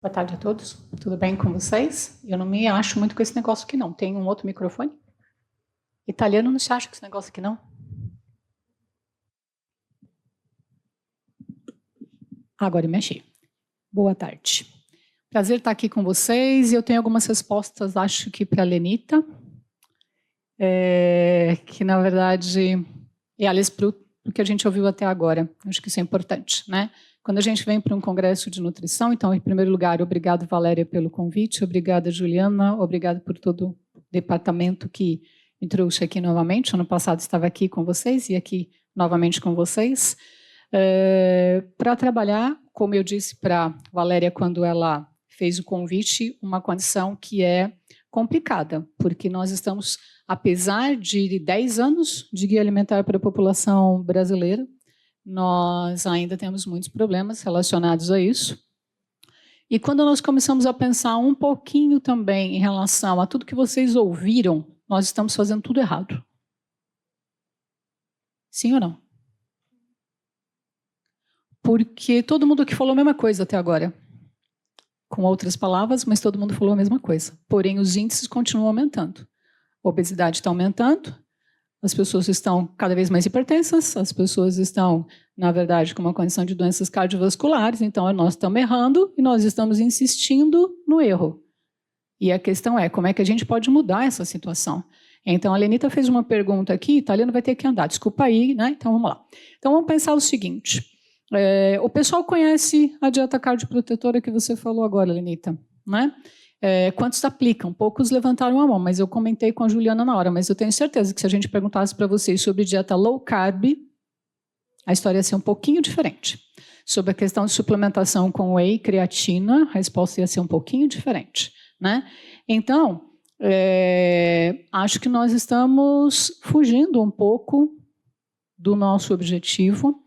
Boa tarde a todos. Tudo bem com vocês? Eu não me acho muito com esse negócio aqui, não. Tem um outro microfone? Italiano não se acha com esse negócio aqui, não? Agora me achei. Boa tarde. Prazer estar aqui com vocês. Eu tenho algumas respostas, acho que para a Lenita, que na verdade, e aliás, para o que a gente ouviu até agora. Acho que isso é importante, né? Quando a gente vem para um congresso de nutrição, então, em primeiro lugar, obrigado, Valéria, pelo convite, obrigada, Juliana, obrigado por todo o departamento que me trouxe aqui novamente. Ano passado estava aqui com vocês e aqui novamente com vocês, para trabalhar, como eu disse para Valéria quando ela fez o convite, uma condição que é complicada, porque nós estamos, apesar de 10 anos de guia alimentar para a população brasileira, nós ainda temos muitos problemas relacionados a isso. E quando nós começamos a pensar um pouquinho também em relação a tudo que vocês ouviram, nós estamos fazendo tudo errado. Sim ou não? Porque todo mundo aqui falou a mesma coisa até agora. Com outras palavras, mas todo mundo falou a mesma coisa. Porém, os índices continuam aumentando. A obesidade está aumentando, as pessoas estão cada vez mais hipertensas, as pessoas estão, na verdade, com uma condição de doenças cardiovasculares, então nós estamos errando e nós estamos insistindo no erro. E a questão é, como é que a gente pode mudar essa situação? Então, a Lenita fez uma pergunta aqui, italiano vai ter que andar, desculpa aí, né? Então, vamos lá. Então, vamos pensar o seguinte, o pessoal conhece a dieta cardioprotetora que você falou agora, Lenita, né? Quantos aplicam? Poucos levantaram a mão, mas eu comentei com a Juliana na hora, mas eu tenho certeza que se a gente perguntasse para vocês sobre dieta low carb, a história ia ser um pouquinho diferente. Sobre a questão de suplementação com whey, creatina, a resposta ia ser um pouquinho diferente, né? Então, acho que nós estamos fugindo um pouco do nosso objetivo,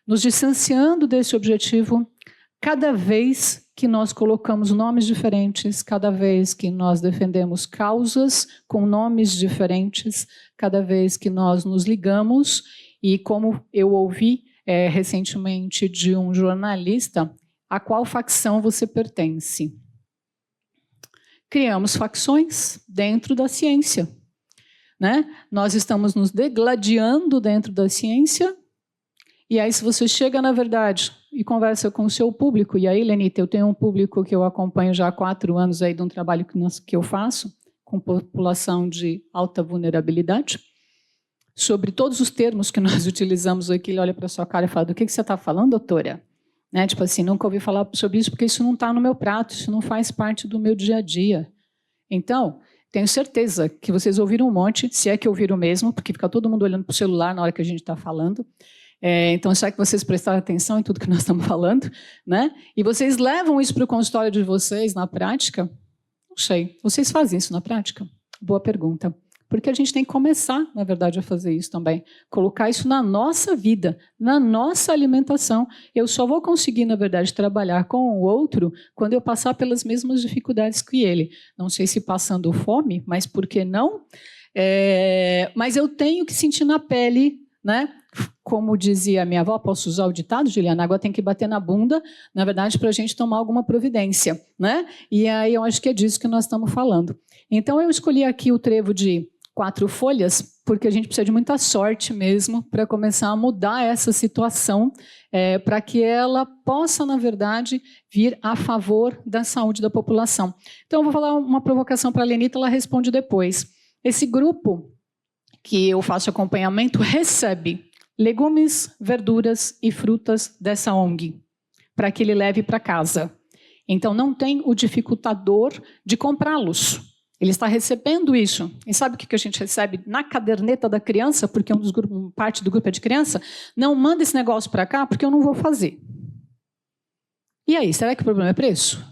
nos distanciando desse objetivo cada vez que nós colocamos nomes diferentes, cada vez que nós defendemos causas com nomes diferentes, cada vez que nós nos ligamos, e como eu ouvi recentemente de um jornalista, a qual facção você pertence? Criamos facções dentro da ciência, né? Nós estamos nos degladiando dentro da ciência, e aí se você chega, na verdade, e conversa com o seu público, e aí, Lenita, eu tenho um público que eu acompanho já há 4 anos aí de um trabalho que eu faço, com população de alta vulnerabilidade, sobre todos os termos que nós utilizamos aqui, ele olha para a sua cara e fala, do que você está falando, doutora? Né? Tipo assim, nunca ouvi falar sobre isso, porque isso não está no meu prato, isso não faz parte do meu dia a dia. Então, tenho certeza que vocês ouviram um monte, se é que ouviram mesmo, porque fica todo mundo olhando para o celular na hora que a gente está falando. Então, será que vocês prestaram atenção em tudo que nós estamos falando? Né? E vocês levam isso para o consultório de vocês na prática? Não sei. Vocês fazem isso na prática? Boa pergunta. Porque a gente tem que começar, na verdade, a fazer isso também. Colocar isso na nossa vida, na nossa alimentação. Eu só vou conseguir, na verdade, trabalhar com o outro quando eu passar pelas mesmas dificuldades que ele. Não sei se passando fome, mas por que não? Mas eu tenho que sentir na pele, né? Como dizia a minha avó, posso usar o ditado, Juliana? Água tem que bater na bunda, na verdade, para a gente tomar alguma providência, né? E aí eu acho que é disso que nós estamos falando. Então eu escolhi aqui o trevo de 4 folhas, porque a gente precisa de muita sorte mesmo para começar a mudar essa situação, para que ela possa, na verdade, vir a favor da saúde da população. Então eu vou falar uma provocação para a Lenita, ela responde depois. Esse grupo que eu faço acompanhamento recebe legumes, verduras e frutas dessa ONG, para que ele leve para casa. Então, não tem o dificultador de comprá-los. Ele está recebendo isso. E sabe o que a gente recebe na caderneta da criança, porque parte do grupo é de criança? Não, manda esse negócio para cá, porque eu não vou fazer. E aí, será que o problema é preço?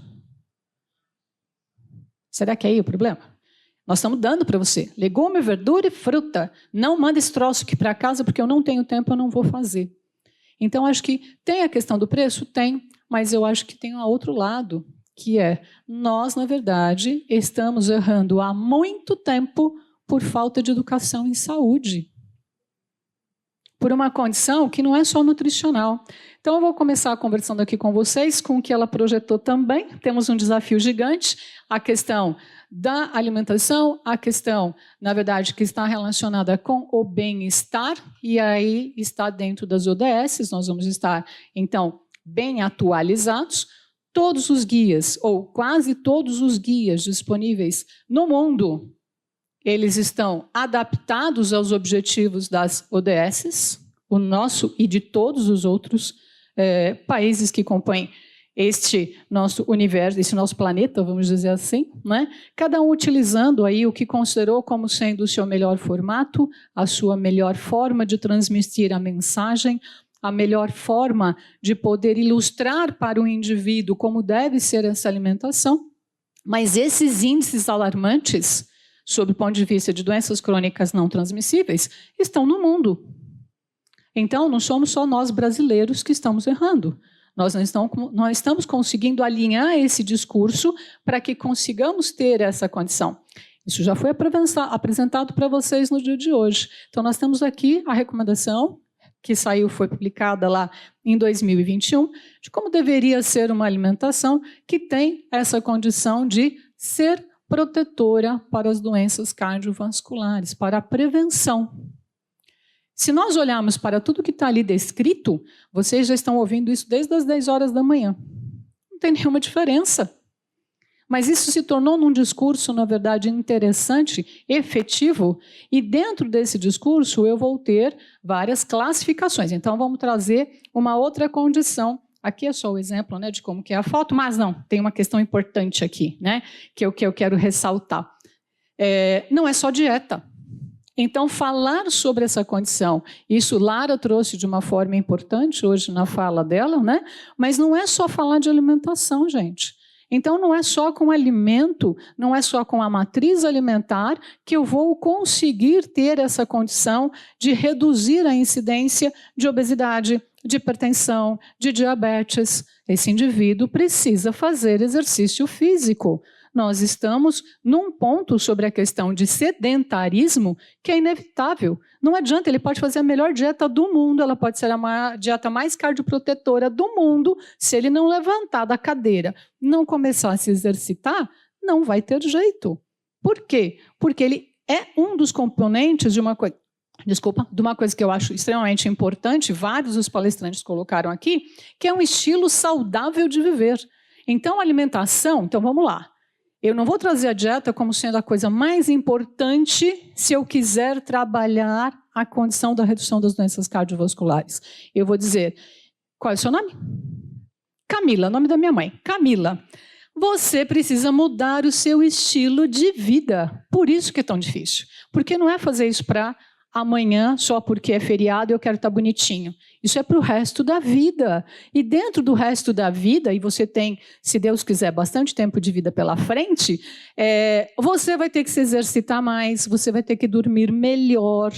Será que é aí o problema? Nós estamos dando para você legume, verdura e fruta. Não manda esse troço aqui para casa, porque eu não tenho tempo, eu não vou fazer. Então, acho que tem a questão do preço? Tem, mas eu acho que tem um outro lado, que é, nós, na verdade, estamos errando há muito tempo por falta de educação em saúde. por uma condição que não é só nutricional. Então, eu vou começar conversando aqui com vocês com o que ela projetou também. Temos um desafio gigante, a questão da alimentação, a questão, na verdade, que está relacionada com o bem-estar, e aí está dentro das ODS, nós vamos estar, então, bem atualizados. Todos os guias, ou quase todos os guias disponíveis no mundo, eles estão adaptados aos objetivos das ODS, o nosso e de todos os outros países que compõem este nosso universo, esse nosso planeta, vamos dizer assim, né? Cada um utilizando aí o que considerou como sendo o seu melhor formato, a sua melhor forma de transmitir a mensagem, a melhor forma de poder ilustrar para o indivíduo como deve ser essa alimentação. Mas esses índices alarmantes, sob o ponto de vista de doenças crônicas não transmissíveis, estão no mundo. Então, não somos só nós brasileiros que estamos errando. Nós não estamos conseguindo alinhar esse discurso para que consigamos ter essa condição. Isso já foi apresentado para vocês no dia de hoje. Então, nós temos aqui a recomendação que foi publicada lá em 2021, de como deveria ser uma alimentação que tem essa condição de ser protetora para as doenças cardiovasculares, para a prevenção. Se nós olharmos para tudo que está ali descrito, vocês já estão ouvindo isso desde as 10 horas da manhã. Não tem nenhuma diferença. Mas isso se tornou num discurso, na verdade, interessante, efetivo, e dentro desse discurso eu vou ter várias classificações. Então, vamos trazer uma outra condição. Aqui é só o exemplo, né, de como que é a foto, mas não, tem uma questão importante aqui, né, que eu quero ressaltar. Não é só dieta. Então, falar sobre essa condição, isso Lara trouxe de uma forma importante hoje na fala dela, né? Mas não é só falar de alimentação, gente. Então, não é só com alimento, não é só com a matriz alimentar que eu vou conseguir ter essa condição de reduzir a incidência de obesidade, de hipertensão, de diabetes. Esse indivíduo precisa fazer exercício físico. Nós estamos num ponto sobre a questão de sedentarismo que é inevitável. Não adianta, ele pode fazer a melhor dieta do mundo, ela pode ser a dieta mais cardioprotetora do mundo, se ele não levantar da cadeira, não começar a se exercitar, não vai ter jeito. Por quê? Porque ele é um dos componentes de uma coisa. Desculpa, de uma coisa que eu acho extremamente importante, vários dos palestrantes colocaram aqui, que é um estilo saudável de viver. Então, a alimentação, então vamos lá. Eu não vou trazer a dieta como sendo a coisa mais importante se eu quiser trabalhar a condição da redução das doenças cardiovasculares. Eu vou dizer, qual é o seu nome? Camila, nome da minha mãe. Camila, você precisa mudar o seu estilo de vida. Por isso que é tão difícil. Porque não é fazer isso para amanhã, só porque é feriado, eu quero estar bonitinho. Isso é para o resto da vida. E dentro do resto da vida, e você tem, se Deus quiser, bastante tempo de vida pela frente, você vai ter que se exercitar mais, você vai ter que dormir melhor,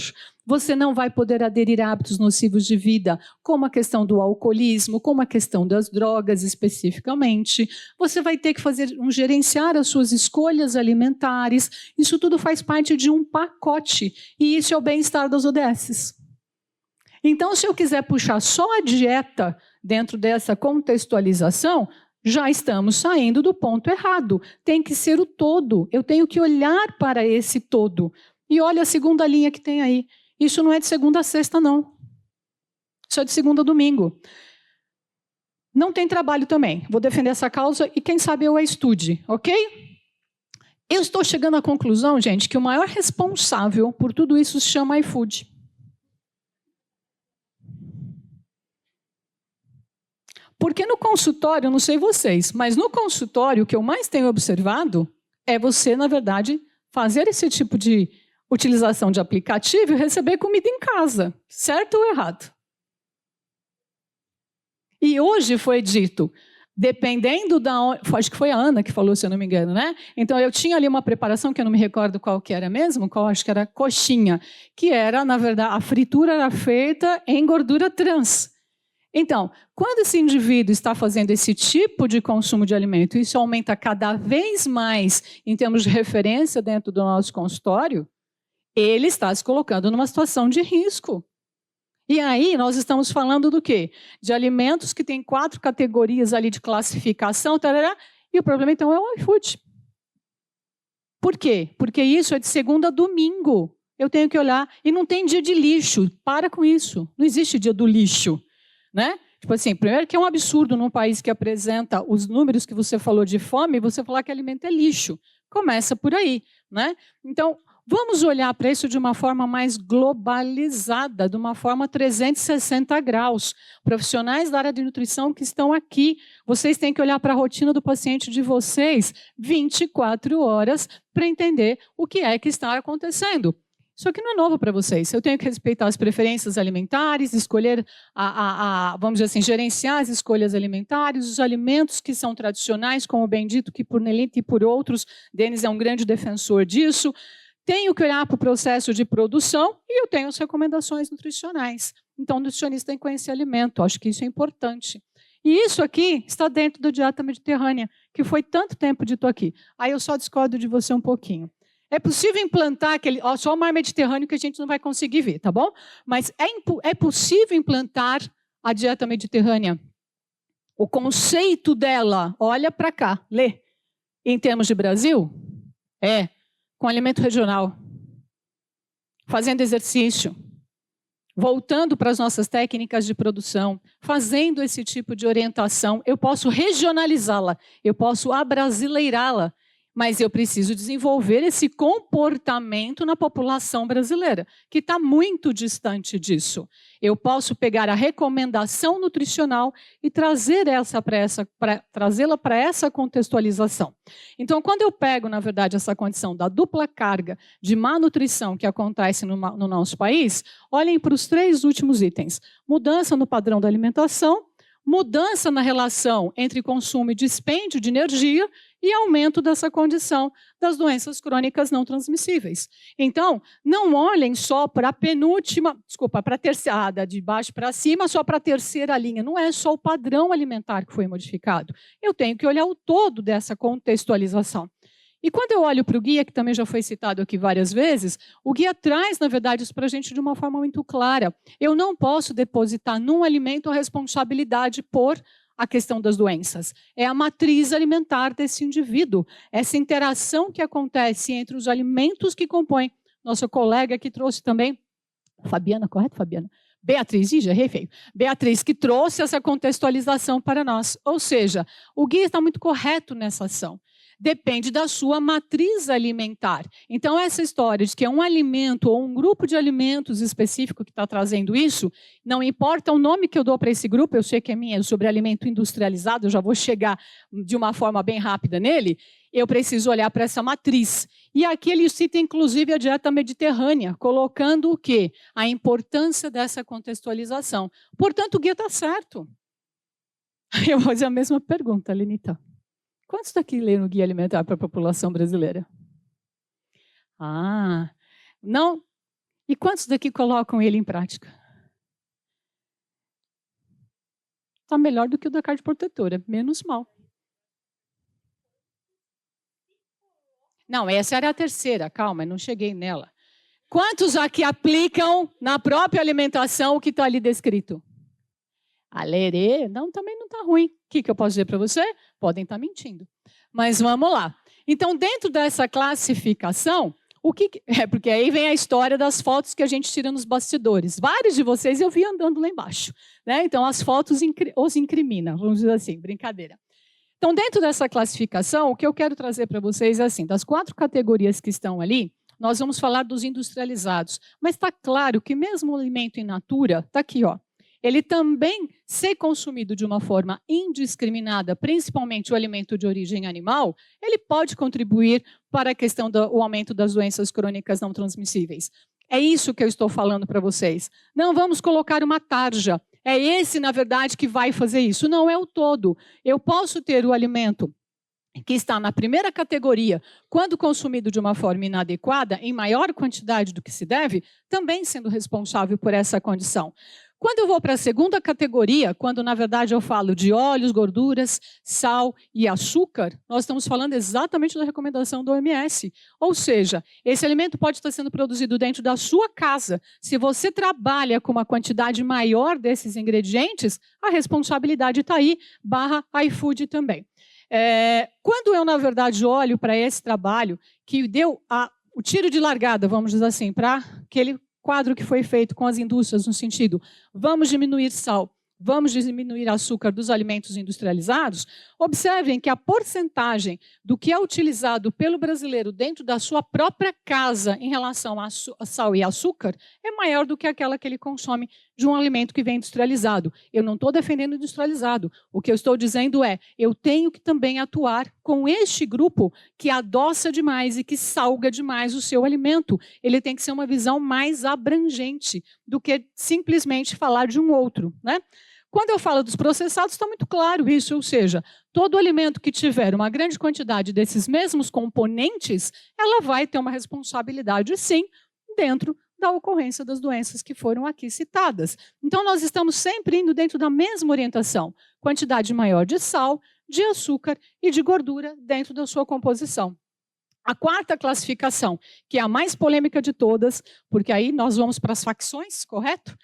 você não vai poder aderir a hábitos nocivos de vida, como a questão do alcoolismo, como a questão das drogas especificamente. Você vai ter que gerenciar as suas escolhas alimentares. Isso tudo faz parte de um pacote. E isso é o bem-estar das ODS. Então, se eu quiser puxar só a dieta dentro dessa contextualização, já estamos saindo do ponto errado. Tem que ser o todo. Eu tenho que olhar para esse todo. E olha a segunda linha que tem aí. Isso não é de segunda a sexta, não. Isso é de segunda a domingo. Não tem trabalho também. Vou defender essa causa e quem sabe eu a estude, ok? Eu estou chegando à conclusão, gente, que o maior responsável por tudo isso se chama iFood. Porque no consultório, não sei vocês, mas no consultório o que eu mais tenho observado é você, na verdade, fazer esse tipo de utilização de aplicativo e receber comida em casa, certo ou errado? E hoje foi dito, dependendo acho que foi a Ana que falou, se eu não me engano, né? Então eu tinha ali uma preparação que eu não me recordo qual que era mesmo, acho que era coxinha, que era, na verdade, a fritura era feita em gordura trans. Então, quando esse indivíduo está fazendo esse tipo de consumo de alimento, isso aumenta cada vez mais em termos de referência dentro do nosso consultório, ele está se colocando numa situação de risco. E aí nós estamos falando do quê? De alimentos que têm 4 categorias ali de classificação, tarará, e o problema então é o iFood. Por quê? Porque isso é de segunda a domingo. Eu tenho que olhar, e não tem dia de lixo. Para com isso. Não existe dia do lixo, né? Tipo assim, primeiro que é um absurdo num país que apresenta os números que você falou de fome, você falar que alimento é lixo. Começa por aí, né? Então, vamos olhar para isso de uma forma mais globalizada, de uma forma 360 graus. Profissionais da área de nutrição que estão aqui, vocês têm que olhar para a rotina do paciente de vocês 24 horas para entender o que é que está acontecendo. Isso aqui não é novo para vocês. Eu tenho que respeitar as preferências alimentares, escolher, vamos dizer assim, gerenciar as escolhas alimentares, os alimentos que são tradicionais, como bem dito, que por Nelita e por outros, Denis é um grande defensor disso. Tenho que olhar para o processo de produção e eu tenho as recomendações nutricionais. Então, o nutricionista tem que conhecer alimento. Acho que isso é importante. E isso aqui está dentro da dieta mediterrânea, que foi tanto tempo dito aqui. Aí eu só discordo de você um pouquinho. É possível implantar aquele... só o mar Mediterrâneo que a gente não vai conseguir ver, tá bom? Mas é possível implantar a dieta mediterrânea. O conceito dela, olha para cá, lê. Em termos de Brasil, com alimento regional, fazendo exercício, voltando para as nossas técnicas de produção, fazendo esse tipo de orientação, eu posso regionalizá-la, eu posso abrasileirá-la, mas eu preciso desenvolver esse comportamento na população brasileira, que está muito distante disso. Eu posso pegar a recomendação nutricional e trazê-la para essa contextualização. Então, quando eu pego, na verdade, essa condição da dupla carga de má nutrição que acontece no nosso país, olhem para os 3 últimos itens. Mudança no padrão da alimentação, mudança na relação entre consumo e dispêndio de energia e aumento dessa condição das doenças crônicas não transmissíveis. Então, não olhem só para a penúltima, para a terceira, de baixo para cima, só para a terceira linha. Não é só o padrão alimentar que foi modificado. Eu tenho que olhar o todo dessa contextualização. E quando eu olho para o guia, que também já foi citado aqui várias vezes, o guia traz, na verdade, isso para a gente de uma forma muito clara. Eu não posso depositar num alimento a responsabilidade por a questão das doenças. É a matriz alimentar desse indivíduo. Essa interação que acontece entre os alimentos que compõem. Nossa colega que trouxe também, Fabiana, correto, Fabiana? Beatriz, já errei feio. Beatriz, que trouxe essa contextualização para nós. Ou seja, o guia está muito correto nessa ação. Depende da sua matriz alimentar. Então, essa história de que é um alimento ou um grupo de alimentos específico que está trazendo isso, não importa o nome que eu dou para esse grupo, eu sei que é minha, sobre alimento industrializado, eu já vou chegar de uma forma bem rápida nele, eu preciso olhar para essa matriz. E aqui ele cita, inclusive, a dieta mediterrânea, colocando o quê? A importância dessa contextualização. Portanto, o guia está certo. Eu vou fazer a mesma pergunta, Lenita. Quantos daqui leram o Guia Alimentar para a população brasileira? Não? E quantos daqui colocam ele em prática? Está melhor do que o da carne protetora, menos mal. Não, essa era a terceira, calma, não cheguei nela. Quantos aqui aplicam na própria alimentação o que está ali descrito? Alerê, não, também não está ruim. O que eu posso dizer para você? Podem estar mentindo. Mas vamos lá. Então, dentro dessa classificação, porque aí vem a história das fotos que a gente tira nos bastidores. Vários de vocês eu vi andando lá embaixo, né? Então, as fotos os incrimina, vamos dizer assim, brincadeira. Então, dentro dessa classificação, o que eu quero trazer para vocês é assim, das 4 categorias que estão ali, nós vamos falar dos industrializados. Mas está claro que mesmo o alimento in natura, está aqui, ó. Ele também ser consumido de uma forma indiscriminada, principalmente o alimento de origem animal, ele pode contribuir para a questão do aumento das doenças crônicas não transmissíveis. É isso que eu estou falando para vocês. Não vamos colocar uma tarja. É esse, na verdade, que vai fazer isso. Não é o todo. Eu posso ter o alimento que está na primeira categoria, quando consumido de uma forma inadequada, em maior quantidade do que se deve, também sendo responsável por essa condição. Quando eu vou para a segunda categoria, quando na verdade eu falo de óleos, gorduras, sal e açúcar, nós estamos falando exatamente da recomendação do OMS. Ou seja, esse alimento pode estar sendo produzido dentro da sua casa. Se você trabalha com uma quantidade maior desses ingredientes, a responsabilidade está aí, /iFood também. Quando eu, na verdade, olho para esse trabalho, que deu o tiro de largada, vamos dizer assim, para aquele quadro que foi feito com as indústrias no sentido, vamos diminuir sal, vamos diminuir açúcar dos alimentos industrializados, observem que a porcentagem do que é utilizado pelo brasileiro dentro da sua própria casa em relação a sal e açúcar é maior do que aquela que ele consome de um alimento que vem industrializado. Eu não estou defendendo o industrializado. O que eu estou dizendo é, eu tenho que também atuar com este grupo que adoça demais e que salga demais o seu alimento. Ele tem que ser uma visão mais abrangente do que simplesmente falar de um outro, né? Quando eu falo dos processados, está muito claro isso, ou seja, todo alimento que tiver uma grande quantidade desses mesmos componentes, ela vai ter uma responsabilidade, sim, dentro da ocorrência das doenças que foram aqui citadas. Então, nós estamos sempre indo dentro da mesma orientação, quantidade maior de sal, de açúcar e de gordura dentro da sua composição. A quarta classificação, que é a mais polêmica de todas, porque aí nós vamos para as facções, correto?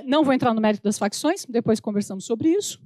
Não vou entrar no mérito das facções, depois conversamos sobre isso,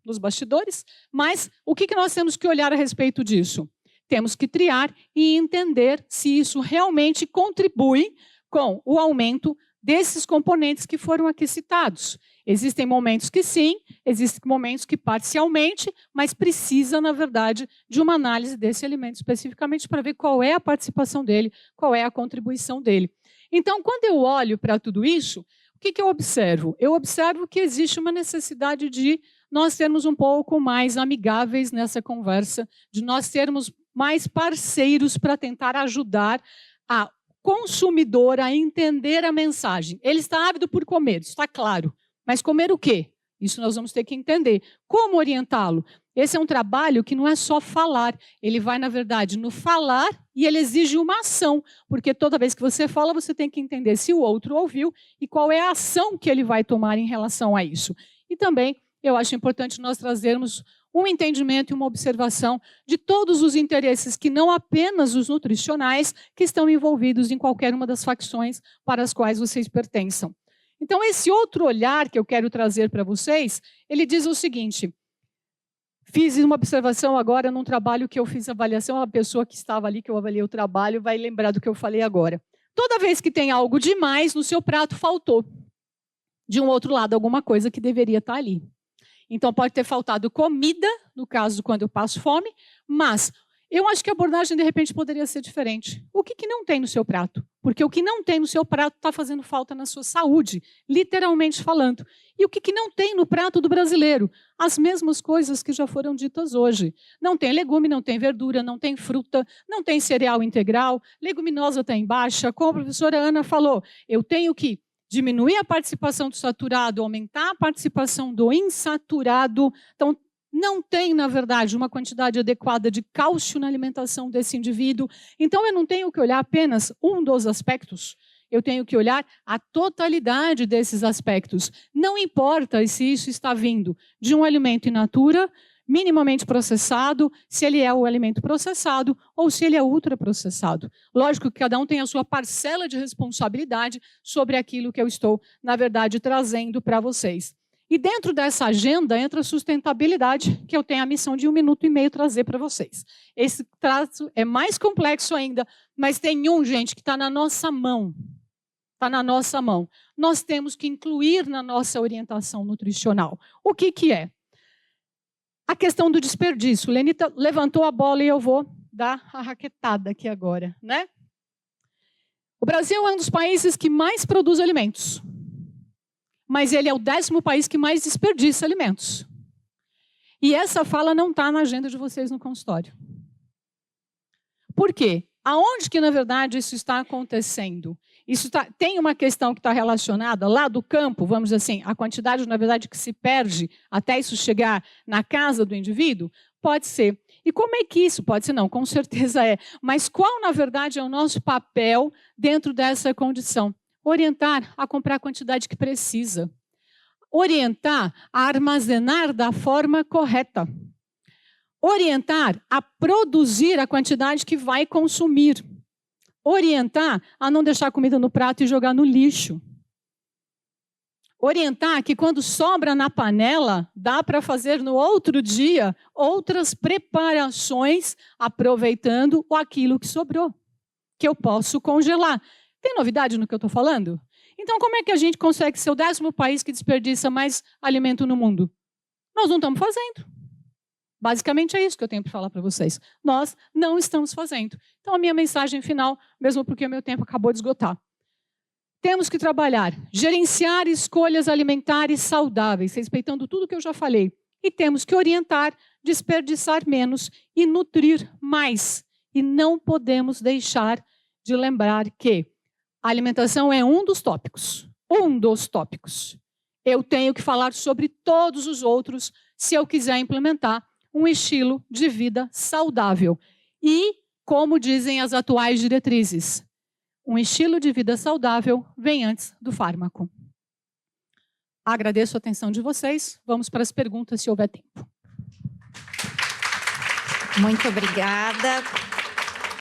nos bastidores, mas o que nós temos que olhar a respeito disso? Temos que triar e entender se isso realmente contribui com o aumento desses componentes que foram aqui citados. Existem momentos que sim, existem momentos que parcialmente, mas precisa, na verdade, de uma análise desse alimento especificamente para ver qual é a participação dele, qual é a contribuição dele. Então, quando eu olho para tudo isso, o que eu observo? Eu observo que existe uma necessidade de nós sermos um pouco mais amigáveis nessa conversa, de nós sermos mais parceiros para tentar ajudar a consumidor a entender a mensagem. Ele está ávido por comer, está claro. Mas comer o quê? Isso nós vamos ter que entender. Como orientá-lo? Esse é um trabalho que não é só falar. Ele vai, na verdade, no falar e ele exige uma ação. Porque toda vez que você fala, você tem que entender se o outro ouviu e qual é a ação que ele vai tomar em relação a isso. E também, eu acho importante nós trazermos um entendimento e uma observação de todos os interesses, que não apenas os nutricionais, que estão envolvidos em qualquer uma das facções para as quais vocês pertençam. Então, esse outro olhar que eu quero trazer para vocês, ele diz o seguinte: fiz uma observação agora num trabalho que eu fiz avaliação, a pessoa que estava ali, que eu avaliei o trabalho, vai lembrar do que eu falei agora. Toda vez que tem algo demais no seu prato, faltou. De um outro lado, alguma coisa que deveria estar ali. Então, pode ter faltado comida, no caso, quando eu passo fome, mas eu acho que a abordagem, de repente, poderia ser diferente. O que não tem no seu prato? Porque o que não tem no seu prato está fazendo falta na sua saúde, literalmente falando. E o que não tem no prato do brasileiro? As mesmas coisas que já foram ditas hoje. Não tem legume, não tem verdura, não tem fruta, não tem cereal integral, leguminosa está em baixa. Como a professora Ana falou, eu tenho que diminuir a participação do saturado, aumentar a participação do insaturado. Então, não tem, na verdade, uma quantidade adequada de cálcio na alimentação desse indivíduo. Então, eu não tenho que olhar apenas um dos aspectos, eu tenho que olhar a totalidade desses aspectos. Não importa se isso está vindo de um alimento in natura, minimamente processado, se ele é o alimento processado ou se ele é ultraprocessado. Lógico que cada um tem a sua parcela de responsabilidade sobre aquilo que eu estou, na verdade, trazendo para vocês. E dentro dessa agenda entra a sustentabilidade, que eu tenho a missão de 1 minuto e meio trazer para vocês. Esse traço é mais complexo ainda, mas tem gente, que está na nossa mão. Está na nossa mão. Nós temos que incluir na nossa orientação nutricional. O que é? A questão do desperdício. Lenita levantou a bola e eu vou dar a raquetada aqui agora, né? O Brasil é um dos países que mais produz alimentos. Mas ele é o 10º país que mais desperdiça alimentos. E essa fala não está na agenda de vocês no consultório. Por quê? Aonde que, na verdade, isso está acontecendo? Tem uma questão que está relacionada lá do campo, vamos dizer assim, a quantidade, na verdade, que se perde até isso chegar na casa do indivíduo? Pode ser. E como é que isso? Pode ser não, com certeza é. Mas qual, na verdade, é o nosso papel dentro dessa condição? Orientar a comprar a quantidade que precisa. orientar a armazenar da forma correta. Orientar a produzir a quantidade que vai consumir. Orientar a não deixar comida no prato e jogar no lixo. Orientar que quando sobra na panela, dá para fazer no outro dia outras preparações, aproveitando aquilo que sobrou, que eu posso congelar. Tem novidade no que eu estou falando? Então, como é que a gente consegue ser o 10º país que desperdiça mais alimento no mundo? Nós não estamos fazendo. Basicamente é isso que eu tenho para falar para vocês. Nós não estamos fazendo. Então, a minha mensagem final, mesmo porque o meu tempo acabou de esgotar. Temos que trabalhar, gerenciar escolhas alimentares saudáveis, respeitando tudo que eu já falei. E temos que orientar, desperdiçar menos e nutrir mais. E não podemos deixar de lembrar que a alimentação é um dos tópicos. Um dos tópicos. Eu tenho que falar sobre todos os outros se eu quiser implementar um estilo de vida saudável. E, como dizem as atuais diretrizes, um estilo de vida saudável vem antes do fármaco. Agradeço a atenção de vocês. Vamos para as perguntas, se houver tempo. Muito obrigada.